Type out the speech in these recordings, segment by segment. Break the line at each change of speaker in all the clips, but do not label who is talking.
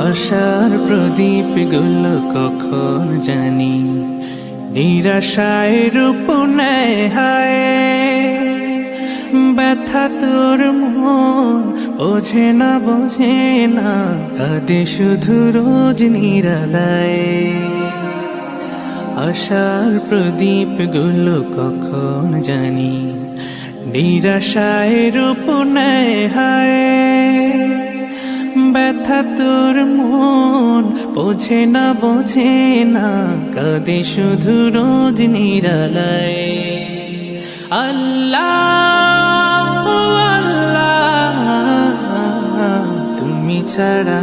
আশার প্রদীপ গুলো কখন জানি নিরাশায় রূপ নেয় হায়। ব্যথা তোর মন বোঝে না কাঁদে শুধু রোজ নিরালায়। আশার প্রদীপ গুলো কখন জানি নিরাশায় রূপ নেয় হায়। ব্যথা তোর মন বোঝে না কাঁদে শুধু রোজ নিরালায়। আল্লাহ আল্লাহ তুমি ছাড়া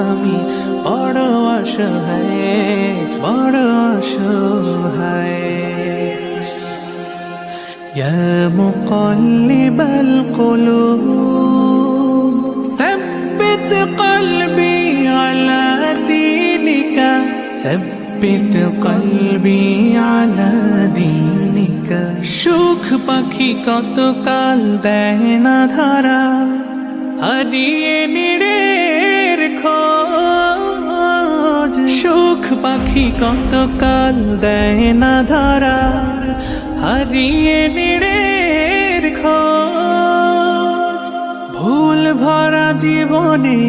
আমি বড় অসহায়। ইয়া মুকাল্লিবাল কুলুব ثبت قلبي على دينك ثبت قلبي على دينك। সুখ পাখি কত কাল দেয় না ধরা হারিয়ে নিড়ের খোঁজ। সুখ পাখি কত কাল দেয় না ধরা হারিয়ে নিড়ের খোঁজ। ভুল ভরা জীবনে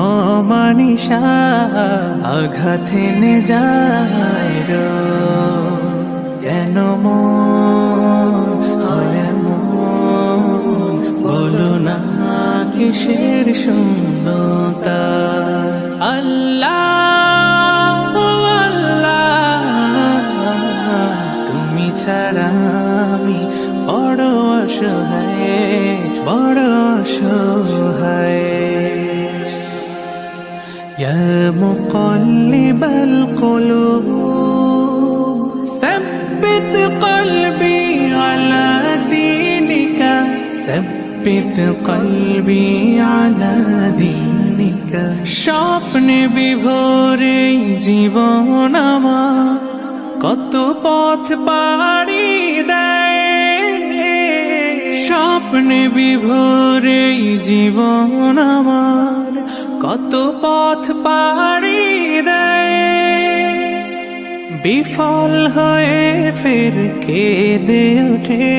অমানিসা আঘাত এনে যায় কেন মন বলো না কিসের শূন্যতা। আল্লাহ আল্লাহ তুমি ছাড়া আমি বড় অসহায়। ইয়া মুকাল্লিবাল কুলুব ثبت قلبي على دينك ثبت قلبي على دينك। স্বপ্নে বিভোরে জীবন আমার কত পথ পাড়ি দেয়। স্বপ্নে বিভোরে জীবন আমার কত পথ পাড়ি দেয়। বিফল হয়ে ফের কেঁদে ওঠে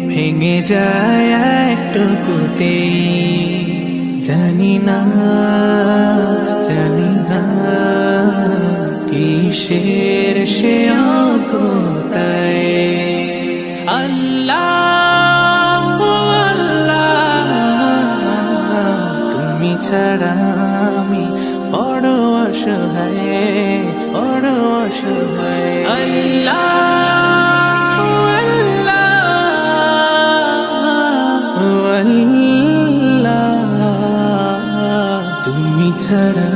ভেঙে যায় একটুকুতে। জানি না কিসের সে আকুতায়। আল্লাহ আল্লাহ তুমি ছাড়া আমি বড় অসহায়। আল্লাহ আল্লাহ তুমি ছাড়া